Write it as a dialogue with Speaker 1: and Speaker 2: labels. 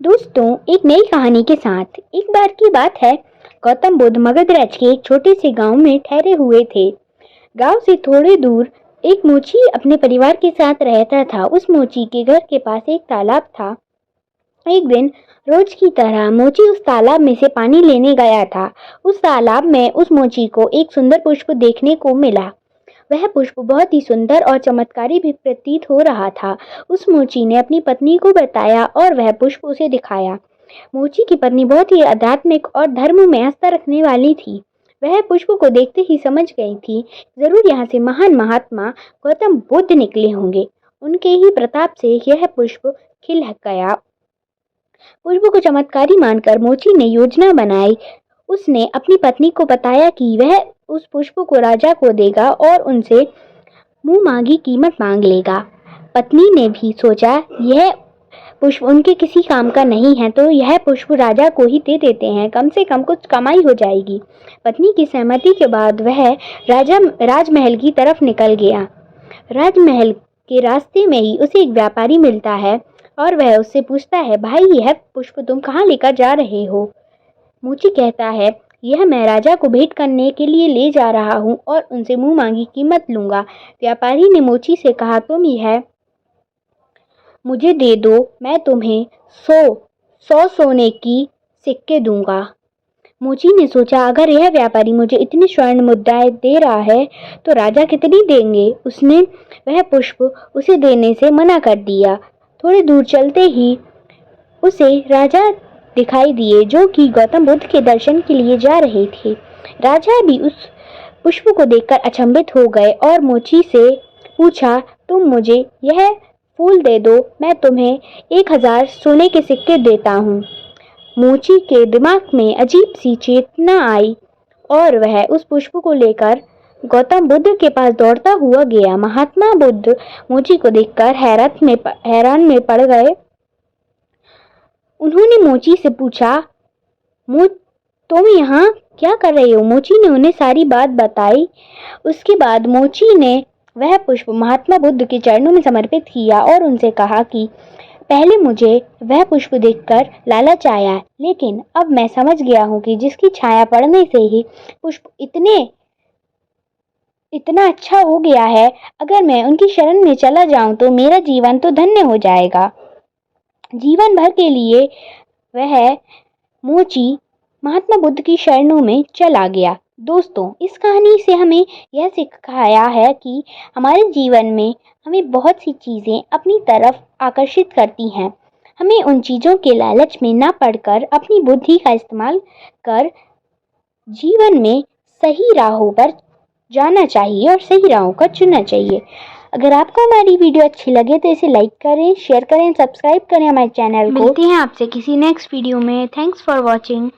Speaker 1: दोस्तों, एक नई कहानी के साथ एक बार की बात है। गौतम बुद्ध मगध के एक छोटे से गांव में ठहरे हुए थे। गांव से थोड़े दूर एक मोची अपने परिवार के साथ रहता था। उस मोची के घर के पास एक तालाब था। एक दिन रोज की तरह मोची उस तालाब में से पानी लेने गया था। उस तालाब में उस मोची को एक सुंदर पुष्प देखने को मिला। वह पुष्प बहुत ही सुंदर और चमत्कारी भी प्रतीत हो रहा था। उस मोची ने अपनी पत्नी को बताया और वह पुष्प उसे दिखाया। मोची की पत्नी बहुत ही आध्यात्मिक और धर्म में आस्था रखने वाली थी। वह पुष्प को देखते ही समझ गई थी, जरूर यहाँ से महान महात्मा गौतम बुद्ध निकले होंगे। उनके ही प्रताप से यह पुष्प खिल गया। पुष्प को चमत्कारी मानकर मोची ने योजना बनाई। उसने अपनी पत्नी को बताया कि वह उस पुष्प को राजा को देगा और उनसे मुंह मांगी कीमत मांग लेगा। पत्नी ने भी सोचा, यह पुष्प उनके किसी काम का नहीं है तो यह पुष्प राजा को ही दे देते हैं, कम से कम कुछ कमाई हो जाएगी। पत्नी की सहमति के बाद वह राजा राजमहल की तरफ निकल गया। राजमहल के रास्ते में ही उसे एक व्यापारी मिलता है और वह उससे पूछता है, भाई यह पुष्प तुम कहाँ लेकर जा रहे हो? मोची कहता है, यह मैं राजा को भेंट करने के लिए ले जा रहा हूँ और उनसे मुंह मांगी कीमत लूंगा। व्यापारी ने मोची से कहा, तुम यह मुझे दे दो, मैं तुम्हें 100 सोने की सिक्के दूंगा। मोची ने सोचा, अगर यह व्यापारी मुझे इतनी स्वर्ण मुद्राएं दे रहा है तो राजा कितनी देंगे। उसने वह पुष्प उसे देने से मना कर दिया। थोड़ी दूर चलते ही उसे राजा दिखाई दिए जो कि गौतम बुद्ध के दर्शन के लिए जा रहे थे। राजा भी उस पुष्प को देखकर अचंभित हो गए और मोची से पूछा, तुम मुझे यह फूल दे दो, मैं तुम्हें 1000 सोने के सिक्के देता हूँ। मोची के दिमाग में अजीब सी चेतना आई और वह उस पुष्प को लेकर गौतम बुद्ध के पास दौड़ता हुआ गया। महात्मा बुद्ध मोची को देखकर हैरान में पड़ गए। उन्होंने मोची से पूछा, तुम यहाँ क्या कर रहे हो? मोची ने उन्हें सारी बात बताई। उसके बाद मोची ने वह पुष्प महात्मा बुद्ध के चरणों में समर्पित किया और उनसे कहा कि पहले मुझे वह पुष्प देखकर लालच आया, लेकिन अब मैं समझ गया हूँ कि जिसकी छाया पड़ने से ही पुष्प इतना अच्छा हो गया है। अगर मैं उनकी शरण में चला जाऊं तो मेरा जीवन तो धन्य हो जाएगा। जीवन भर के लिए वह मोची महात्मा बुद्ध की शरणों में चला गया। दोस्तों, इस कहानी से हमें यह सिखाया है कि हमारे जीवन में हमें बहुत सी चीज़ें अपनी तरफ आकर्षित करती हैं। हमें उन चीज़ों के लालच में ना पड़कर अपनी बुद्धि का इस्तेमाल कर जीवन में सही राहों पर जाना चाहिए और सही राहों का चुनना चाहिए। अगर आपको हमारी वीडियो अच्छी लगे तो इसे लाइक करें, शेयर करें, सब्सक्राइब करें हमारे चैनल को। मिलते हैं आपसे किसी नेक्स्ट वीडियो में। Thanks for watching.